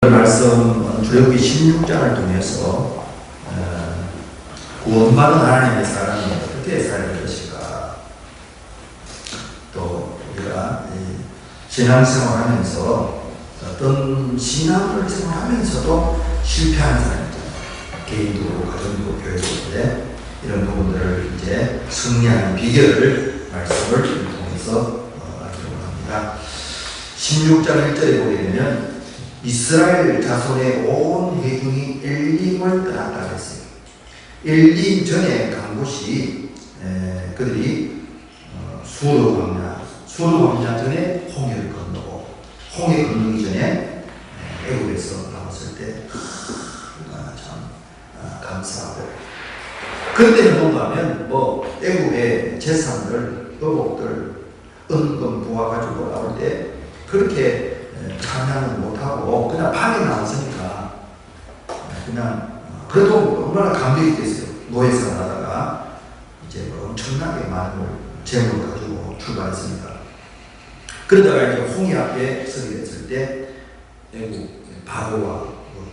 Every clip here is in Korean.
말씀은 출애굽기 16장을 통해서 구원받은 하나님의 사람이 어떻게 살아야 것인가, 또 우리가 신앙생활하면서 어떤 신앙을 생활하면서도 실패하는 사람들, 개인도 가정도 교회도 이런 부분들을 이제 승리하는 비결을 말씀을 통해서 알기로 합니다. 16장 1절에 보게 되면 이스라엘 자손의 온 회중이 엘림을 떠났다 그랬어요. 엘림 전에 간 곳이 그들이 수르 광야 전에 홍해를 건너고, 홍해 건너기 전에 애굽에서 나왔을 때 참 감사하고, 그때는 뭔가 하면 애굽의 재산들, 의복들, 은금 부와 가지고 나올 때 그렇게 찬양을 못하고 그냥 밤에 나왔으니까 그냥 그래도 얼마나 감격이 됐어요. 노예생활 하다가 이제 엄청나게 많은 재물을 가지고 출발했습니다. 그러다가 이제 홍해 앞에 서게 됐을 때 애국 바로와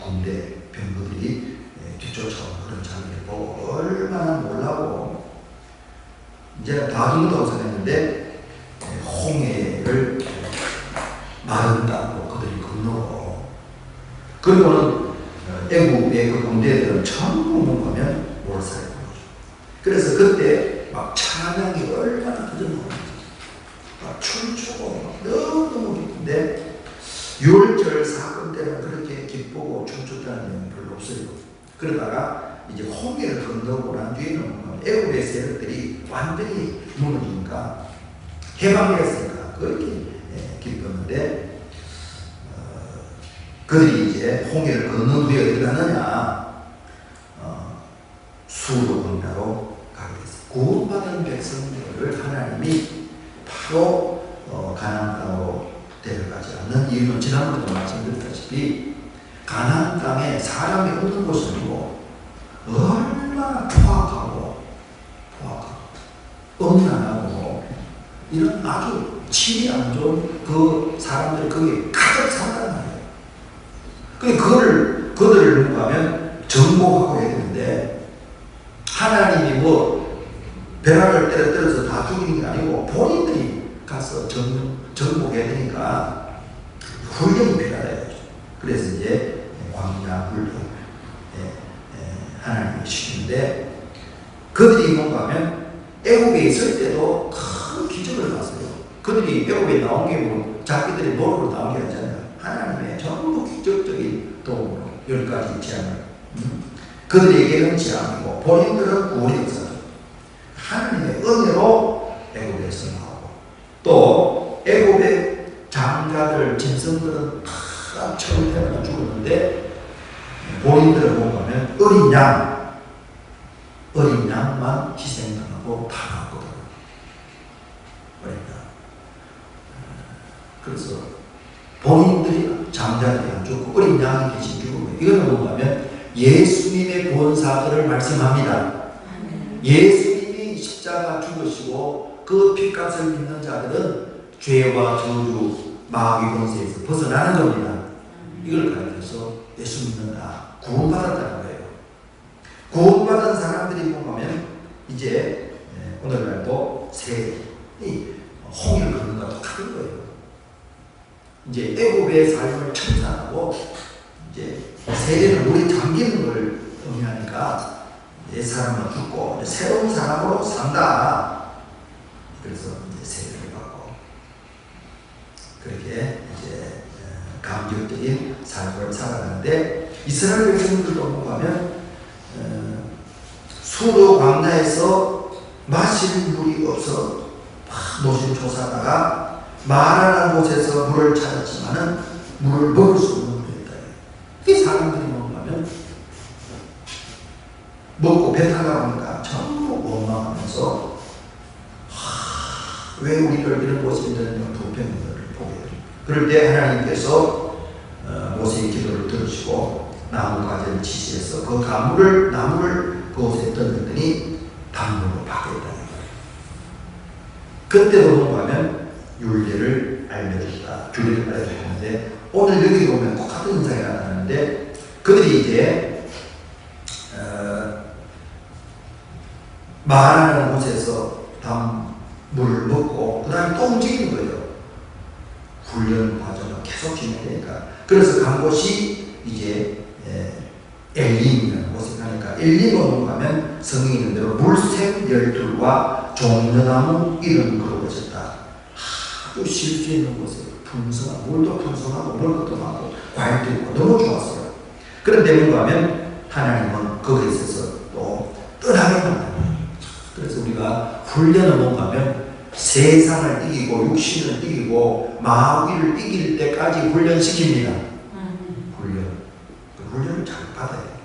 군대 병거들이 뒤쫓아오는 그런 장면을 보고 얼마나 놀라고 이제 다 죽는다고 생각했는데 홍해를 마른 땅으로 그들이 건너고, 그리고는 애국의 그 군대들은 전부 뭔가면 몰살해 거죠. 그래서 그때 막 찬양이 얼마나 터졌는지 막 춤추고 막 너무너무 기쁜데, 유월절 사건 때는 그렇게 기쁘고 춤췄다는 내용이 별로 없어요. 그러다가 이제 홍해를 건너고 난 뒤에는 애국의 세력들이 완전히 무너지니까 해방되었으니까 그렇게 기뻤는데, 그들이 이제 홍해를 건넌 뒤에 어디 가느냐, 수르 광야로 가게 됐어요. 구원받은 백성들을 하나님이 바로 가나안 땅으로 데려가지 않는 이유는 지난번에도 말씀드렸다시피 가나안 땅에 사람이 없는 곳이 아니고 얼마나 포악하고 음란하고 이런 아주 질이 안 좋은 그 사람들이 거기에 가득 산단 말이에요. 그들을 누가 하면 정복하고 해야 되는데, 하나님이 벼락을 때려서 다 죽이는 게 아니고 본인들이 가서 정복해야 되니까 훈련이 필요하다. 그래서 이제 광야 훈련 하나님이 시키는데, 그들이 뭔가 하면 애국에 있을 때도 큰 기적을 봤어요. 그들이 애국에 나온 게 자기들의 노력으로 나온 게 아니잖아요. 하나님의 전부 기적적인 도움으로 10가지 재앙을 그들에게는 재앙이고 본인들은 구원의 역사죠. 하나님의 은혜로 애국에서 나오고, 또 애국의 장자들, 짐승들은 다 처음 태어나 죽었는데 본인들은 뭔가 하면 어린 양만 희생당하고 다 나왔거든요. 어린 양. 그래서 본인들이 장자들이 안 죽고 어린 양이 대신 죽은 거예요. 이거는 뭔가 하면 예수님의 구원사들을 말씀합니다. 예수님이 십자가 죽으시고 그 피값을 믿는 자들은 죄와 저주, 마귀 권세에서 벗어나는 겁니다. 이걸 가르쳐서 예수 믿는다, 구원받았다는 거예요. 구원받은 사람들이 보면 이제 오늘날도 홍해를 걷는 것과 똑같은 거예요. 이제 애굽의 삶을 청산하고 이제 세례는 물에 잠기는 걸 의미하니까 옛 사람은 죽고 새로운 사람으로 산다. 그래서 이제 세례를 받고 그렇게 이제 감격적인 삶을 살아가는데, 이스라엘 백성들도 보면 수르 광야에서 마실 물이 없어 노심초사하다가 마라라는 곳에서 물을 찾았지만은 물을 먹을 수 없는 물이었다. 이 사람들이 뭔가 하면 먹고 배탈나 보니까 전부 원망하면서 왜 우리를 이런 곳에 있는 불평들을 보게 됩니다. 그럴 때 하나님께서 모세의 기도를 들으시고 나무 가지를 지시해서 그 나무를 그곳에 던졌더니 단물로 바뀌었다는 거예요. 그때도 뭔가 하면 율례를 알려줬다, 규례를 알려줬는데, 오늘 여기 보면 똑같은 현상이 나타나요. 있는데 그들이 이제 말하는 곳에서 물을 먹고 그 다음에 또 움직이는 거예요. 훈련 과정은 계속 진행되니까. 그래서 간 곳이 이제 엘림이라는 곳에 가니까 엘림은 뭔가 하면 성경에 있는 대로 물샘 열둘과 종려나무 이런 그런 곳이었다. 아주 쉴 수 있는 곳에 풍성한 물도 풍성하고 먹을 것도 많고 과일도 있고 너무 좋았어요. 그런데 뭔가 하면 하나님은 거기에 있어서 또 떠나게 만들어요. 그래서 우리가 훈련은 뭔가 하면 세상을 이기고 육신을 이기고 마귀를 이길 때까지 훈련시킵니다. 훈련을 잘 받아야 돼요.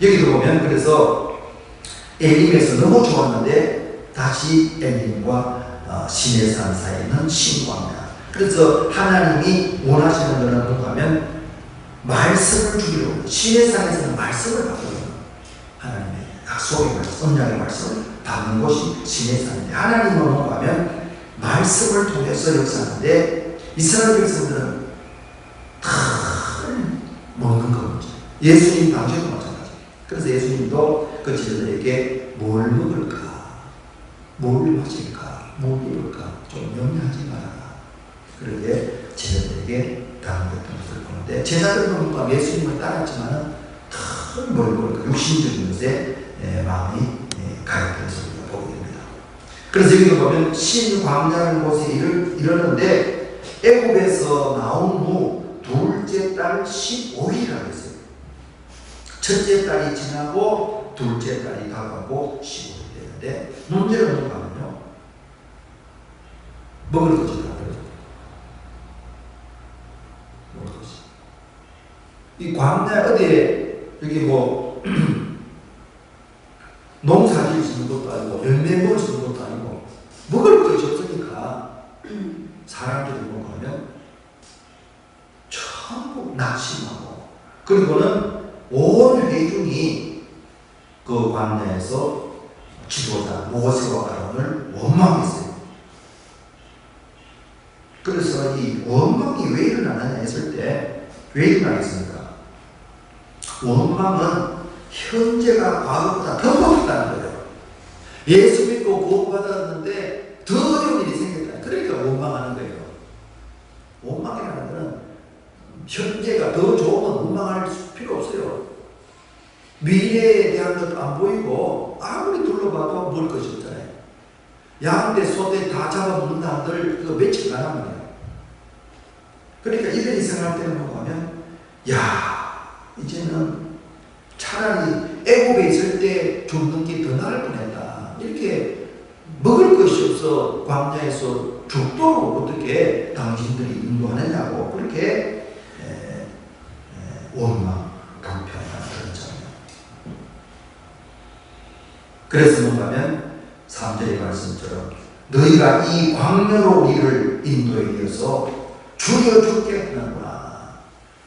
여기도 보면 그래서 엘림에서 너무 좋았는데 다시 엘림과 시내산 사이는 신광야. 그래서 하나님이 원하시는 것은 뭔가 하면 말씀을 주기로 시내산에서는 말씀을 받거든요. 하나님의 약속의 말씀, 언약의 말씀을 받는 곳이 시내산인데 하나님은 뭔가 하면 말씀을 통해서 역사하는데 이스라엘 백성들은 다 먹는 겁니다. 예수님 당시에도 마찬가지. 그래서 예수님도 그 제자들에게 뭘 먹을까, 뭘 마실까, 뭘 입을까 좀 염려하지 말아라. 그런데 제자들에게 당했던 것을 보는데 제자들은 뭔가 예수님을 따랐지만은 큰 뭘 먹을까 육신적인 것에 마음이 가였던 것을 우리가 보게 됩니다. 그래서 여기도 보면 신광야라는 곳에 이르는데 애굽에서 나온 후 둘째 달 15일이라고 했어요. 첫째 달이 지나고 둘째 달이 다가고 15일 되는데 문제는 뭔가 하면요. 먹을 것이 다 떨어져요. 먹을 것이. 이 광야 어디에 여기 뭐 농사질 수 있는 것도 아니고 열매 먹을 수 있는 것도 아니고 먹을 것이 없으니까 사람들이 뭔가 하면 전부 낙심하고 그리고는 온 회중이 그 광야에서 지도자 모세와 아론을 원망했어요. 그래서 이 원망이 왜 일어나느냐 했을 때 왜 일어나겠습니까? 원망은 현재가 과거보다 더 높다는 거예요. 예수 믿고 구원받았는데 더 어려운 일이 생겼다. 그러니까 원망하는 거예요. 원망이라는 것은 현재가 더 좋으면 원망할 필요 없어요. 미래에 대한 것도 안 보이고 아무리 둘러봐도 먹을 것이 없잖아요. 양대 소대 다 잡아먹는 사람들 그거 며칠 가난 말이에요. 그러니까 이들이 생각할 때는 뭐가 하면 야 이제는 차라리 애굽에 있을 때 줍는 게 더 나을 뻔했다. 이렇게 먹을 것이 없어 광야에서 죽도록 어떻게 당신들이 인도하느냐고 그렇게 원망, 불평하는 그런 장면. 그래서 뭔가 하면 3절의 말씀처럼 너희가 이 광야로 우리를 인도에 이어서 죽여 죽게 하는구나.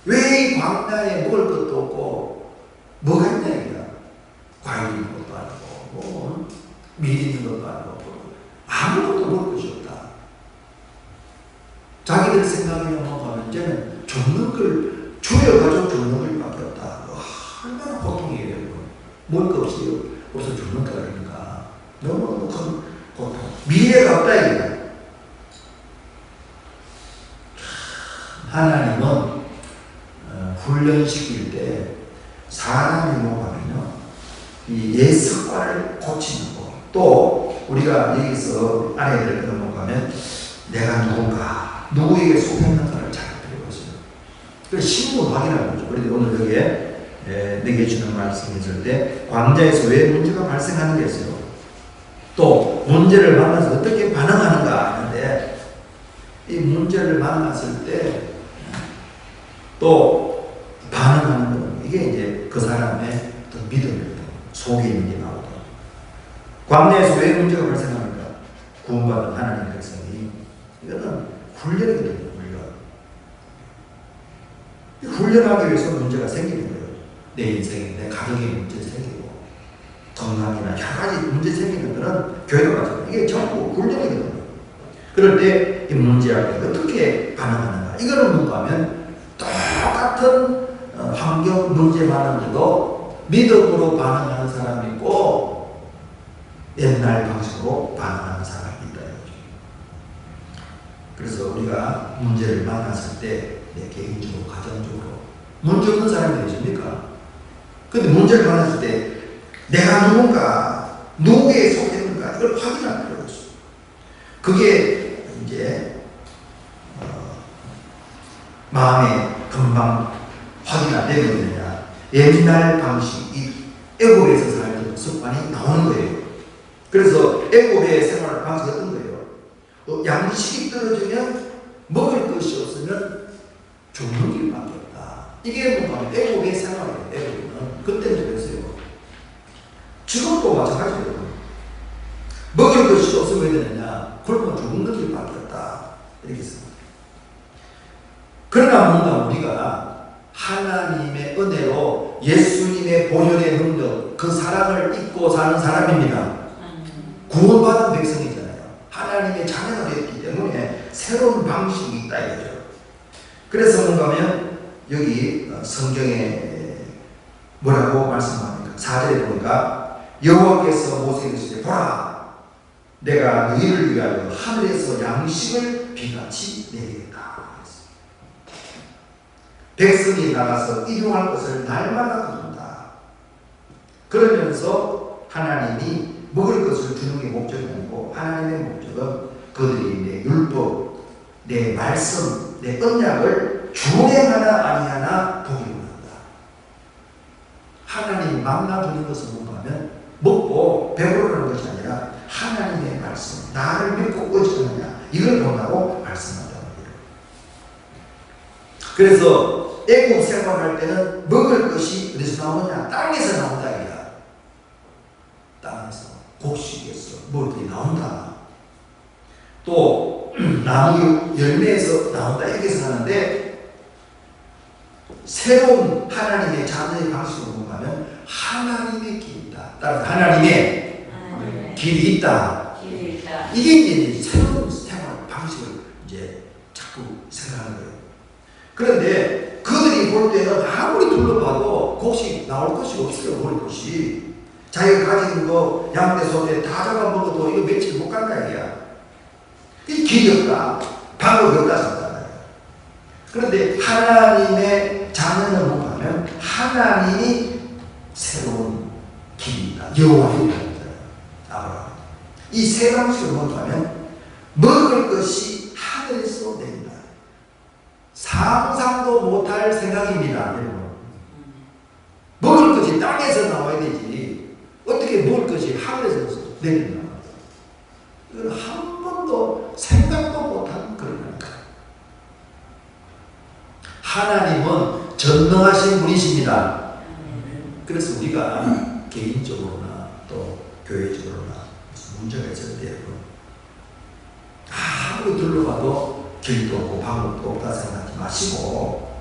왜 이 광야에 먹을 것도 없고 뭐가 있냐 이거야. 과일 있는 것도 아니고 뭐 밀 있는 것도 아니고 아무것도 먹을 것이 없다. 자기들 생각에는 뭐가 이제는 죽는 걸 주여가지고 죽는 것밖에 없다. 얼마나 고통이에요. 먹을 거 없어요. 없어 죽는 거니까 너무 큰 고통. 미래가 없다 이거야. 하나님은 훈련시킬 때 사람이 뭐하면요 이 옛 습관을 고치는 거. 또 우리가 여기서 알아야 될 것은 뭐하면 내가 누군가 누구에게 속했는가를 잘 배워보세요. 그래서 신분 확인하는 거죠. 그런데 오늘 여기에 내게 주는 말씀이 있을 때 광야에서 왜 문제가 발생하는 게 있어요. 또 문제를 만나서 어떻게 반응하는가 하는데 이 문제를 만났을 때 또 반응하는 건 이게 이제 그 사람의 어떤 믿음입니다. 속에 있는 게 나오다. 광야에서 왜 문제가 발생합니까? 구원받은 하나님의 백성이 이거는 훈련이거든요. 훈련하기 위해서 문제가 생기는 거예요. 내 인생에 내 가정에 문제 생기고 건강이나 여러 가지 문제 생기는 것은 교회가 마찬가지예요. 이게 전부 훈련이거든요. 그럴 때 이 문제 앞에 어떻게 반응하는가? 이거는 뭔가 하면 똑같은 환경 문제 많은데도 믿음으로 반응하는 사람이 있고 옛날 방식으로 반응하는 사람이 있다. 그래서 우리가 문제를 만났을 때 내 개인적으로 가정적으로 문제 없는 사람이 되십니까? 근데 문제를 만났을 때 내가 누군가 누구에 속했는가 이걸 확인할 필요가 있어요. 그게 이제 마음에 금방 확인 안 되거든요. 옛날 방식, 이 애국에서 살던 습관이 나오는 거예요. 그래서 애국의 생활 방식이 어떤 거예요? 양식이 떨어지면 먹을 것이 없으면 죽는 길밖에 없다. 이게 뭔가 애국의 생활이에요. 애국은 그때는 그랬어요. 지금도 마찬가지예요. 먹을 것이 없으면 왜 되느냐? 굶어 죽는 길밖에 없다. 이렇게 씁니다. 그러나 뭔가 우리가 하나님의 은혜로 예수님의 본연의 능력, 그 사랑을 잊고 사는 사람입니다. 구원받은 백성이잖아요. 하나님의 자녀가 되었기 때문에 새로운 방식이 있다 이거죠. 그래서 뭔가 하면 여기 성경에 뭐라고 말씀합니까? 4절에 보니까 여호와께서 모세에게 이르시되 보라 내가 너희를 위하여 하늘에서 양식을 비같이 내리겠다. 백성이 나가서 일용할 것을 날마다 거둔다. 그러면서 하나님이 먹을 것을 주는 게 목적이 아니고 하나님의 목적은 그들이 내 율법, 내 말씀, 내 언약을 준행하나 아니하나 보기를 원한다. 하나님이 만나 주는 것은 뭔가 하면 먹고 배부르는 것이 아니라 하나님의 말씀, 나를 믿고 의지하느냐 이걸 본다고 말씀한다는 거예요. 그래서 애국 생활할 때는 먹을 것이 어디서 나오느냐? 땅에서 나온다 이야. 땅에서 곡식에서 먹을 게 나온다. 또 나무 열매에서 나온다 이렇게 생각하는데 새로운 하나님의 자녀의 방식으로 보면 하나님의 길이 있다. 따라서 하나님의 길이 있다. 이게 이제 새로운 생활 방식을 이제 자꾸 생각하는 거예요. 그런데 그들이 볼 때는 아무리 둘러봐도 곡식 나올 것이 없어요. 먹을 것이. 자기가 가진 거 양떼 소떼 다 잡아먹어도 이거 며칠 못 간다 이거야. 이 길이 없다. 방법이 없다 생각하잖아요. 그런데 하나님의 자녀는 뭔가 하면 하나님이 새로운 길이다. 여호와의 길이다. 이 세 방식으로 뭔가 하면 먹을 것이 하늘에서 내린다. 상상도 못할 생각입니다. 먹을 것이 땅에서 나와야 되지 어떻게 먹을 것이 하늘에서 내린다. 이건 한 번도 생각도 못한 그런 거니까. 하나님은 전능하신 분이십니다. 그래서 우리가 개인적으로나 또 교회적으로나 무슨 문제가 있을 때 아무리 둘러봐도 길도 없고 방법도 없다 생각하지 마시고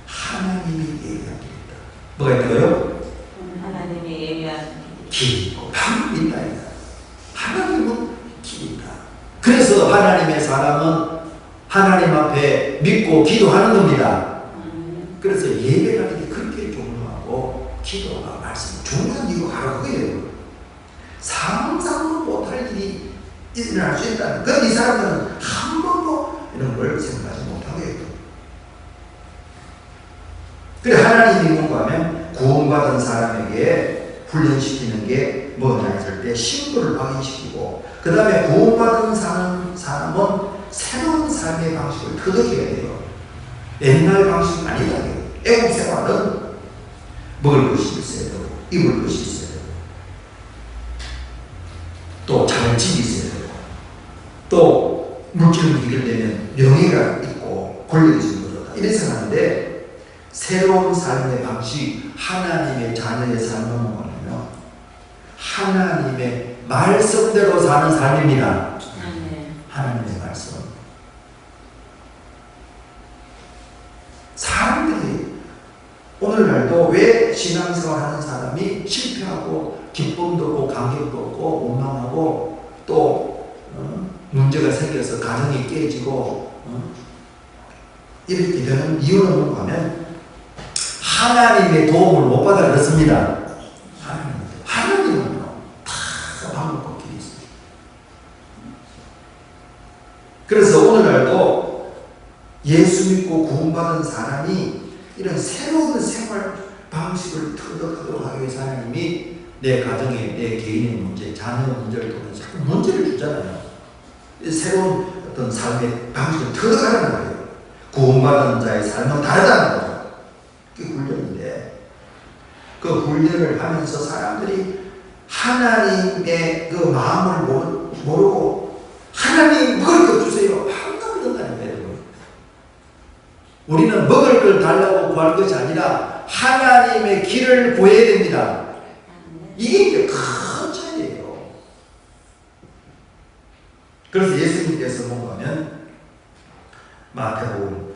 하나님이 예비한 길이 있다. 뭐가 있다고요? 하나님이 예비한 길이 있고 방법이 있다. 하나님은 길이 있다. 그래서 하나님의 사람은 하나님 앞에 믿고 기도하는 겁니다. 그래서 예배라는 게 그렇게 중요하고 기도가 말씀 중요한 이유가 바로 그거예요. 상상도 못할 일이 일어날 수 있다는. 그런데 이 사람들은 한 번도 이런 걸 생각하지 못하게 해요. 그래 하나님이 뭔가 하면 구원받은 사람에게 훈련시키는 게 뭐냐 했을 때 신분을 확인시키고 그 다음에 구원받은 사람은 새로운 삶의 방식을 터득해야 돼요. 옛날 방식은 아니다. 애국 생활은 먹을 것이 있어야 되고 입을 것이 있어야 되고 또 잘 집이 있어야 되고 또 물질을 해결되면 명예가 있고 권력이 있는 거다. 이런 생각하는데 새로운 삶의 방식 하나님의 자녀의 삶은 뭐냐면 하나님의 말씀대로 사는 삶입니다. 하나님의 말씀. 사람들이 오늘날도 왜 신앙생활 하는 사람이 실패하고 기쁨도 없고 감격도 없고 원망하고 또 문제가 생겨서 가정이 깨지고 이렇게 되는 이유는 뭔가 하면 하나님의 도움을 못 받아 그렇습니다. 하나님은요, 다 방법과 길이 있어요. 그래서 오늘날도 예수 믿고 구원받은 사람이 이런 새로운 생활 방식을 터득하도록 하기 위해서 하나님이 내 가정에, 내 개인의 문제, 자녀 문제를 통해서 자꾸 문제를 주잖아요. 새로운 어떤 삶의 방식을 터득하라는 거예요. 구원받은 자의 삶은 다르다는 거죠. 그게 훈련인데, 그 훈련을 하면서 사람들이 하나님의 그 마음을 모르고 하나님 먹을 것 주세요. 항상 그런다니까요. 우리는 먹을 걸 달라고 구할 것이 아니라 하나님의 길을 구해야 됩니다. 이게 이제 큰 차이예요. 그래서 예수님께서 뭔가 하면 마태복음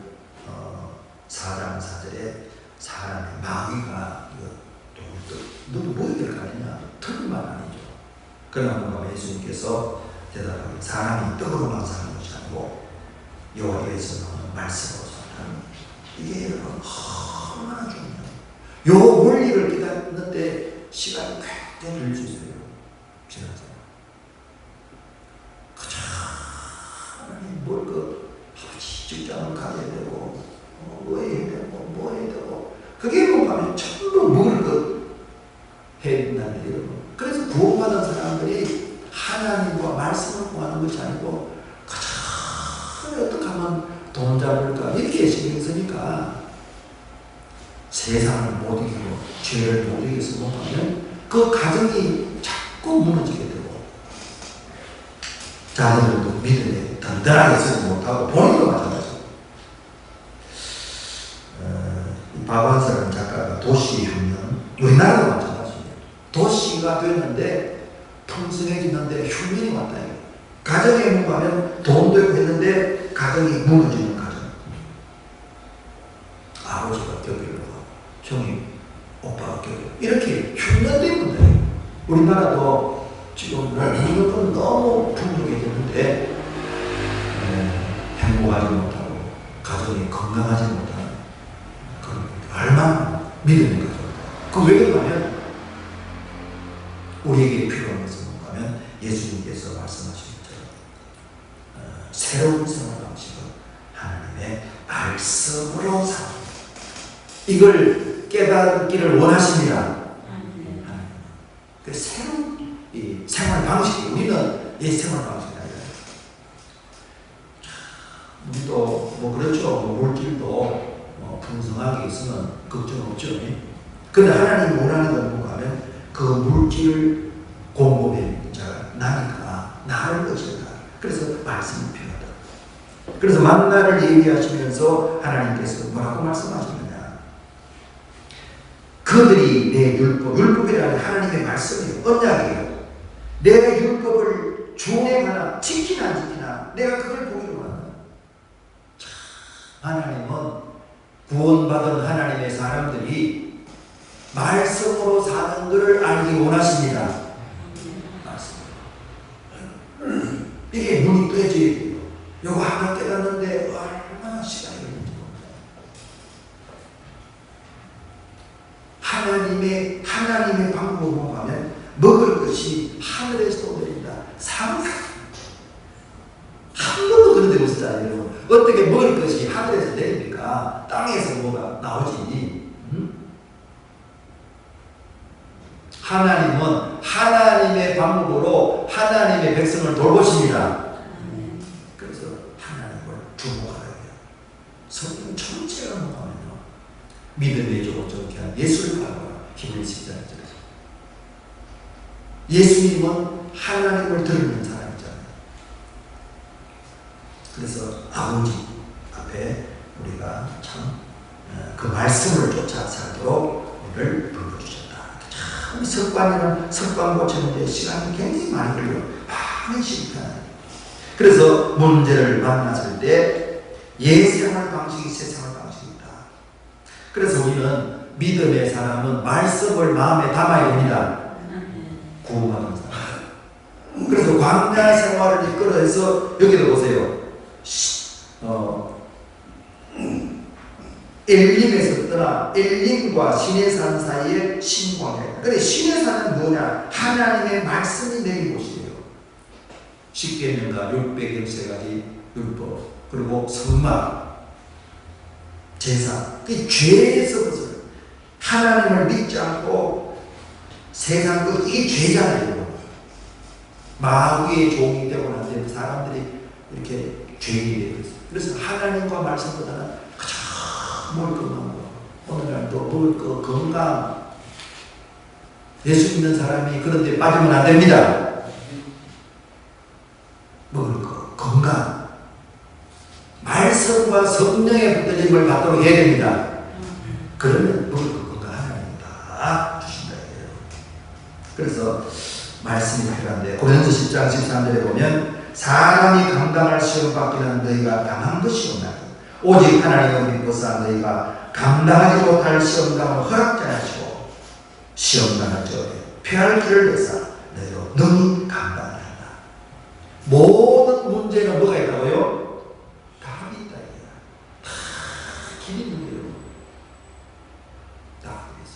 4장 4절에 사람의 마귀가 너도 먹어야 될 거 아니냐? 틀린 말 아니죠. 그러나 뭔가 예수님께서 대답하기를 사람이 떡으로만 사는 것이 아니고 여호와께서 나오는 말씀으로 사는, 이게 여러분 얼마나 중요해요. 요 원리를 깨닫는데 시간이 굉장히 걸릴 수 있어요. 지나서 그저 하나님 아버지 직장을 가야 되고 뭐 해야 되고 뭐 해야 되고, 그게 뭐하면 전부 먹을 것 해야 된다는 거예요. 그래서 구원받은 사람들이 하나님과 말씀을 구하는 것이 아니고 그저 어떻게 하면 돈 잡을까 이렇게 신경 쓰니까 세상을 못 이기고 죄를 못 이겨서 못하면 그 가정이 자꾸 무너지게 되고 자녀들도 믿음에 든든하게 쓰지 못하고 본인도 마찬가지고. 박완서라는 작가가 도시훈련, 우리나라도 마찬가지예요. 도시가 됐는데 풍성해지는데 흉년이 왔다. 가정에 뭔가 하면 돈도 있고 했는데 가정이 무너지는 가정. 아버지가 격리를 하고 형이 오빠가 격리, 이렇게 흉년된 분들이에요. 우리나라도 지금 물건은 너무 풍족해졌는데 행복하지 못하고 가정이 건강하지 못하는 그런, 얼마나 믿음의 가정. 왜 그러냐면 우리에게 필요한 것은 뭔가 하면 예수님께서 말씀하신 것처럼 새로운 생활 방식은 하나님의 말씀으로 사는, 이걸 깨닫기를 원하십니다. 그 새로운 이 생활 방식이, 우리는 이 생활 방식이 아니라 우리도 뭐 그렇죠. 물질도 풍성하게 있으면 걱정 없죠. 그런데 하나님이 원하는 건 뭔가 하면 그 물질을 공급해 자가 나니까 나을 것이다. 그래서 말씀이 필요하다. 그래서 만나를 얘기하시면서 하나님께서 뭐라고 말씀하시느냐? 그들이 내 율법이라는 하나님의 말씀이에요. 언약이에요. 내가 율법을 준행하나 지키나 안 지키나 내가 그걸 보기로 한다. 하나님은 구원받은 하나님의 사람들이 말씀으로 사는 것을 알기 원하십니다. 말씀. 이게 눈이 떠져야 돼요. 이거 하나 깨닫는데 얼마나 시간이 걸리는지 모릅니다. 하나님의 방법으로 가면 먹을 것이 하늘에서 내린다. 상상. 한 번도 그런 데 없었잖아요. 어떻게 먹을 것이 하늘에서 내립니까? 땅에서 뭐가 나오지. 하나님은 하나님의 방법으로 하나님의 백성을 돌보십니다. 그래서 하나님을 주목하라 해요. 성경 전체가 뭐하면요, 믿음의 조건적인 한 예수를 바라보라. 히브리서 10장. 예수님은 하나님을 드리는 사람이잖아요. 그래서 아버지 앞에 우리가 참 그 말씀을 쫓아 살도록 우리를 불러주셨다. 참 석관 고치는데 시간이 굉장히 많이 걸려요. 많은 시간. 그래서 문제를 만났을 때 옛생활 방식이 새 생활 방식이다. 그래서 우리는 믿음의 사람은 말씀을 마음에 담아야 됩니다. 구원받은 사람. 그래서 광야 생활을 이끌어서 여기도 보세요. 엘림에서 떠나 엘림과 시내산 사이에 신광야이다. 그래 시내산은 뭐냐? 하나님의 말씀이 내린 곳이에요. 십계명과 600여세가지 율법, 그리고 성막, 제사, 그 죄에서 벗어나 하나님을 믿지 않고 세상 것, 이게 죄잖아요. 마귀의 종이 되고 난 뒤에 사람들이 이렇게 죄인이 되고 있어요. 그래서 하나님과 말씀보다는 그저 먹을 것만 먹어. 오늘날도 먹을 거 건강. 예수 믿는 사람이 그런 데 빠지면 안 됩니다. 먹을 거 건강. 말씀과 성령의 붙들림을 받도록 해야 됩니다. 그러면 먹을 거 건강 하나님이 다 주신다. 그래서 말씀이 필요한데 고린도 10장 13절에 보면 사람이 감당할 시험 받기는 너희가 당한 것이 없나니 오직 하나님을 믿고서 너희가 감당하지 못할 시험당을 허락지 않으시고 시험당할 적에 피할 길을 내사 너희로 능히 감당을 한다. 모든 문제는 뭐가 있다고요? 답이 있다. 다 길이 있는 거예요. 답이 있어.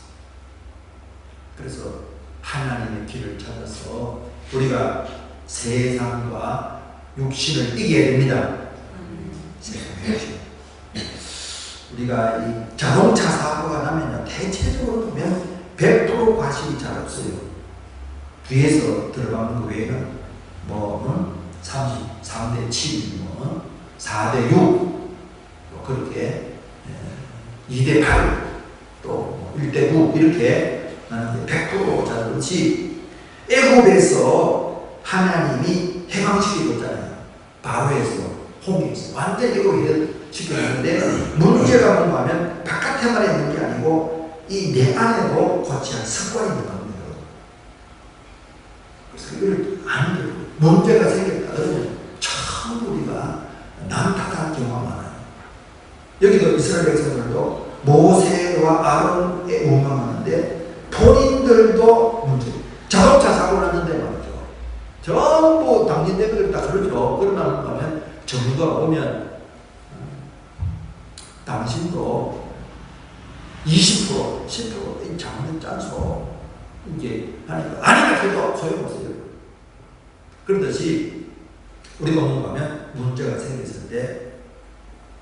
그래서 하나님의 길을 찾아서 우리가 세상과 육신을 이겨야 됩니다. 우리가 이 자동차 사고가 나면 대체적으로 보면 100% 과실이 잘 없어요. 뒤에서 들어가는 거 외에는 뭐 33대 7, 뭐 4대 6, 그렇게 2대 8, 또 1대 9 이렇게 나는데 100% 잘 없지. 애굽에서 하나님이 해방시키셨잖아요. 바로에서 홍해에서 완전 애굽을 시켰는데 문제가 뭔가 하면 바깥에만 있는 게 아니고 이 내 안에도 고쳐야 할 습관이 있는 겁니다. 그래서 이걸 안 돼요. 문제가 생겼다 그러면 참 우리가 남탓한 경우가 많아요. 여기도 이스라엘 백성들도 모세와 아론에 원망하는데 본인들도 문제. 자동차 사고 났는데 말이죠. 전부 당진대비들 다 그러죠. 그러나 가면 정부가 오면 당신도 20%, 10% 잘못 짠소 이제 하니까 아니라 해도 소용없어요. 그러듯이 우리가 뭔가하면 문제가 생겼을 때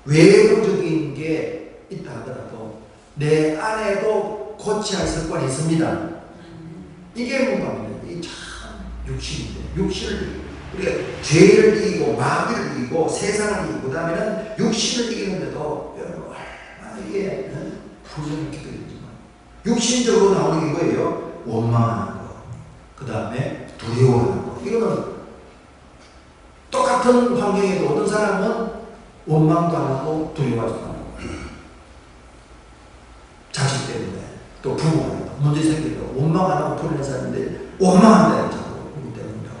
외부적인 게 있다 하더라도 내 안에도 고쳐야 할 습관이 있습니다. 이게 뭔가하면 이 참 육신인데 육신을 우리가 죄를 이기고 마귀를 이기고 세상을 이기고 그 다음에는 육신을 이기는데도 여러분 얼마나 이게 훈련을 기도했지만 육신적으로 나오는 게 뭐예요? 원망하는 거, 그 다음에 두려워하는 거. 이거는 똑같은 환경에도 어떤 사람은 원망도 안 하고 두려워하지 않고 자식 때문에 또 부모가 문제 생기고 원망 안 하고 풀리는 사람인데 원망한다는 자꾸 그렇기 때문이라고.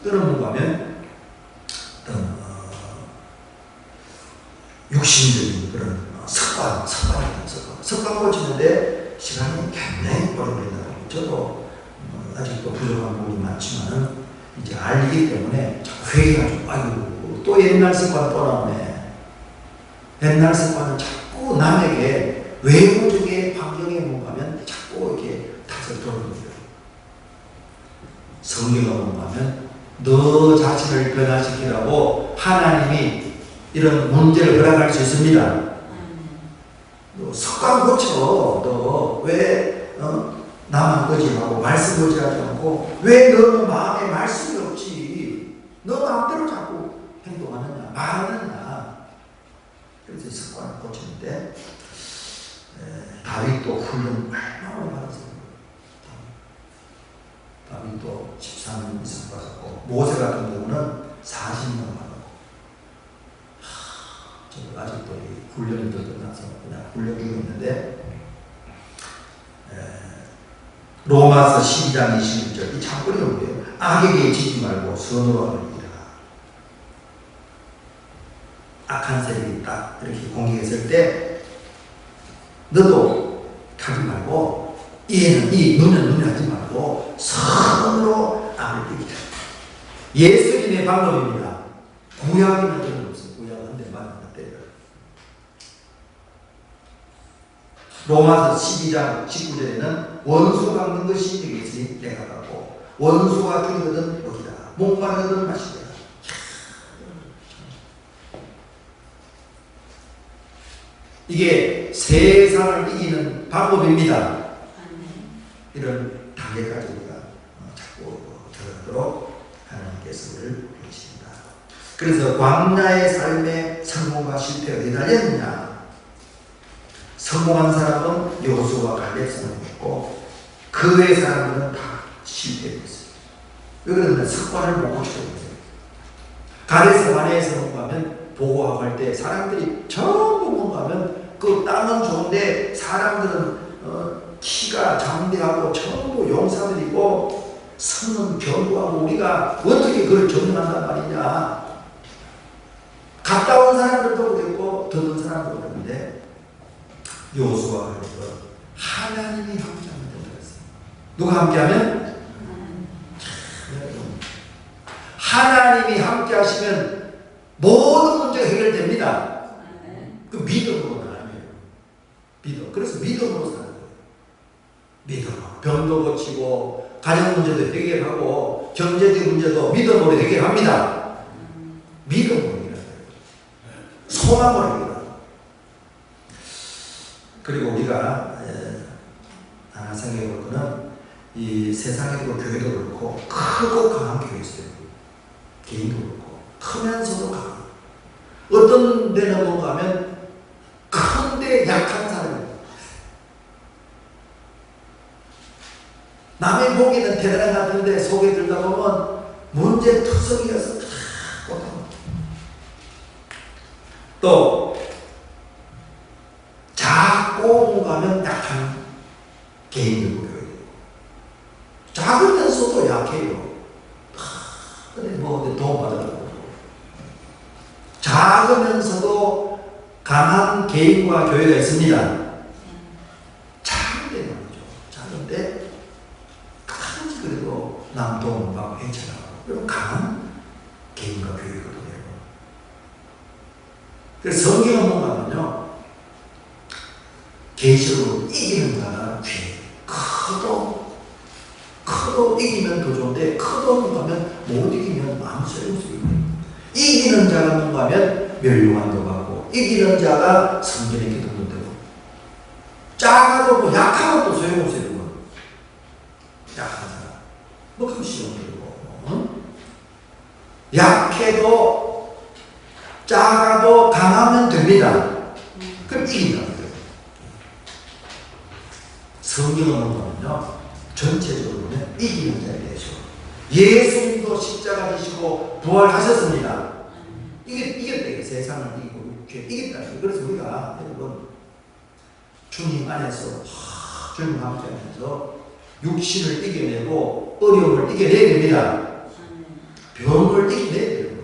그런 뭔가 하면 육신적인 그런 습관 고치는데 시간이 굉장히 오래 걸린다고. 저도 아직도 부족한 부분이 많지만은 이제 알기 때문에 자꾸 회의가 좀 아이고 또 옛날 습관 또 나오네. 옛날 습관은 자꾸 남에게 외부적인 환경에 뭔가면 자꾸 이렇게 탓을 돌립니다. 성경을 뭔가면 너 자신을 변화시키라고 하나님이 이런 문제를 허락할 수 있습니다. 너 습관 고쳐. 너 왜 나만 거짓하고 말씀 거짓하지 않고 왜 너는 마음에 말씀이 없지? 너 마음대로 자꾸 행동하느냐 말하느냐. 그래서 습관을 고치는데 다윗도 훈련 얼마나 받았어요. 다윗도 13년 이상 받았고 모세 같은 경우는 40년 받았고 저 아직도 훈련이 더 끝나서 그냥 훈련 중에 있는데 로마서 12장 21절 이 참고리 뭐예요? 악에게 지지 말고 선으로 하느니라. 악한 세력이 딱 이렇게 공격했을 때 너도 가지 말고 눈은 하지 말고 선으로 악을 이기라. 예수님의 방법입니다. 구약에는 그런 거 없어요. 구약은 내 마음을 때려. 로마서 12장 19절에는 원수 갚는 것이 되겠으니 내가 갚고 원수가 주거든 먹이라 목마르거든 마시라. 이게 세상을 이기는 방법입니다. 이런 단계까지 우리가 자꾸 들어가도록 하나님께서 우리를 부르십니다. 그래서 광야의 삶의 성공과 실패가 매달렸느냐? 성공한 사람은 여호수아와 갈렙 사람이었고 그 외 사람들은 다 실패했어요. 왜 그러냐면 습관을 못 고치는 거예요. 가데스 바네에서 뭔가하면 보고하고 할 때 사람들이 전부 뭔가하면 그 땅은 좋은데 사람들은 키가 장대하고 전부 용사들이고 성은 견고하고 우리가 어떻게 그걸 점령한단 말이냐. 갔다 온 사람들도 그랬고 듣는 사람도 그랬는데 여호수아가 그래서 하나님이 함께하면 된다고 했어요. 누가 함께하면? 하나님이 함께하시면 모든 문제가 해결됩니다. 그 믿음으로는 아니에요. 믿음. 그래서 믿음으로 사는 거예요. 믿음으로. 병도 고치고 가정 문제도 해결하고 경제적 문제도 믿음으로 해결합니다. 믿음으로 해결해요. 소망으로 해결해요. 그리고 우리가 하나 생각해 볼 거는 이 세상에도 교회도 그렇고 크고 강한 교회 있어요. 개인도 그렇고 크면서도 강한. 어떤 데는 뭔가 하면 큰데 약한 사람이에요. 남의 보기는 대단한 것 같은데 속에 들다 보면 문제 투성이어서 또 작고 뭔가 하면 약한 개인들도 교회도 작으면서도 약해요. 근데 뭐 도움 받으라고 작으면서도 강한 개인과 교회가 있습니다. 작은데 말이죠. 작은데 끝까지 그래도 남 도움을 받고 헤쳐나가고 그리고 강한 개인과 교회가 돼요. 그래서 성경은 뭔가 하면요 계시록으로 이기는 자가 귀해. 커도 이기면 더 좋은데 커도 뭔가 하면 못 이기면 아무 소용없어요. 이기는 자가 뭔가 하면 멸류관도 받고 이기는 자가 성전에 기도도 되고 작아도 뭐 약하고 또 소용없어요. 약한 사람 뭐 그럼 시험 들고 약해도 작아도 강하면 됩니다. 그럼 이긴다는 거예요. 성경은 보면요 전체적으로 보면 이기는 자에 대해서 예수님도 십자가 지시고 부활하셨습니다. 이겼다. 세상을 이기고 이겼다는 거예요. 그래서 우리가 여러분 주님 안에서 주님 함께하면서 육신을 이겨내고 어려움을 이겨내야 됩니다. 병을 이겨내야 돼요.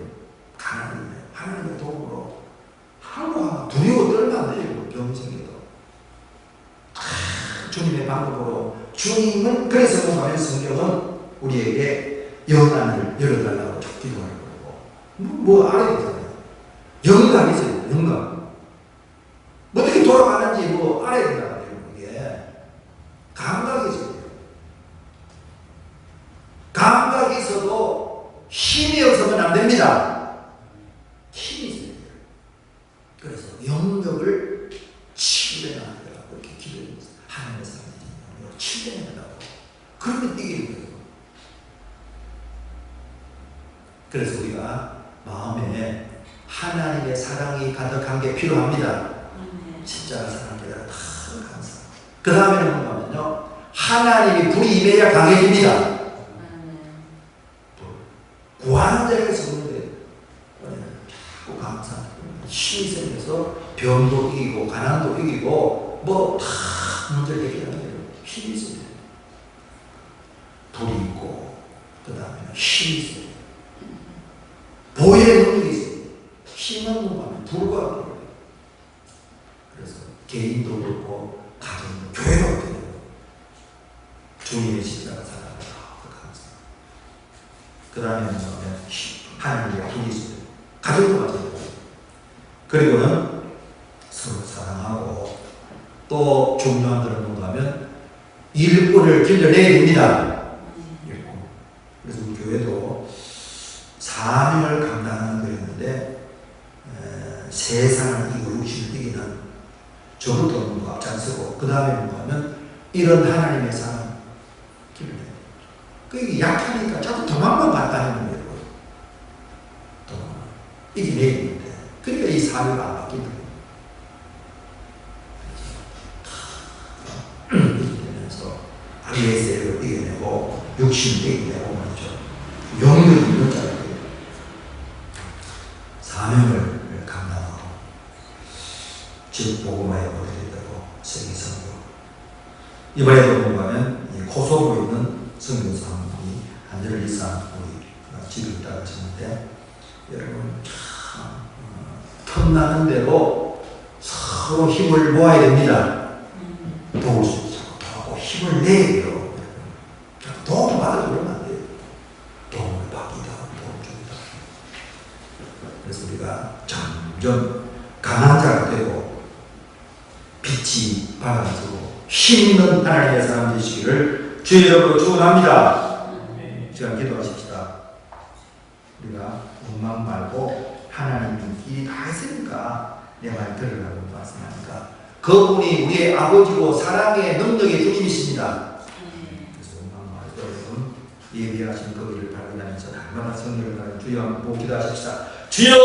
가난을 하나님의 도움으로 항상 두려워 떨면 안 돼요. 병이 생겨도 주님의 방법으로 주님은 그래서 보면 성경은 우리에게 영안을 열어달라고 기도하는 거고 뭐 알아야 되잖아요. 영감이 있어요. 영감 어떻게 돌아가는지 뭐 알아야 된다고 해요. 이게 감각이 있어요. 감각이 있어도 힘이 없으면 안 됩니다. 힘이 있어야 돼요. 그래서 영역을 치유해나가는 거라고 이렇게 기도해요. 하나님의 사람들이 치유해낸다고. 그러면 이기는 거예요. 그래서 우리가 마음에 하나님의 사랑이 가득한 게 필요합니다. 십자가 사랑께다 큰 감사. 그 다음에는 뭔가면요 하나님이 불이 임해야 강해집니다. 구하는 자에게서 오는데 자꾸 감사. 힘이 생겨서 병도 이기고 가난도 이기고 뭐 다 문제를 해결하는 거예요. 힘이 있어요. 불이 있고 그 다음에는 힘이 있어요. 보혈의 능력이 있어요. 힘은 뭔가면 불과 그래요. 그래서 개인도 그렇고 가정도 교회도 그래요. 주님의 십자가 사랑을 그 다음에 하나님의 불이 있어요. 가정도 마찬가지예요. 그리고는 서로 사랑하고 또 또 중요한 것은 뭔가 하면 일꾼을 길러내야 됩니다. 일꾼. 그래서 우리 교회도 사명을 감당하는 거였는데 세상을 이고 육신을 이기는 저부터 뭔가 앞장서고 그 다음에 뭔가 하면 이런 하나님의 사람 길러내야 돼요. 그게 약하니까 자꾸 도망만 갔다 하는 거예요. 이겨내야 되는데 그러니까 이 사회가 안 바뀐다. 이기면서 악의 세력을 이겨내고 육신을 이겨내고 말이죠. 용기를 있는 자들이 사명을 감당하고 즉 복음화에 보내되고 세계 선교. 이번에도 보면 코소보에 있는 선교사 한 분이 한절 이상 우리 집에 있다고 하셨는데 여러분 참 틈나는 대로 서로 힘을 모아야 됩니다. 도울 수 있고 도하고 힘을 내야 돼요. 도움을 받아도 그러면 안 돼요. 도움을 받기도 하고 도움을 주기도 하고. 그래서 우리가 점점 강한 자가 되고 빛이 밝아지고 힘있는 하나님의 사람 되시기를 주의 이름으로 축원합니다. 시간 기도하십시다. 우리가 원망 말고 하나님 일이 다 했으니까 내 말 들으라고 말씀하니까 그분이 우리의 아버지고 사랑의 능력의 주님이십니다. 그래서 원망 말고 여러분 예비하신 그 길을 발견하면서 날마다 성령을 가는 주여 한번 기도하십시다. 주여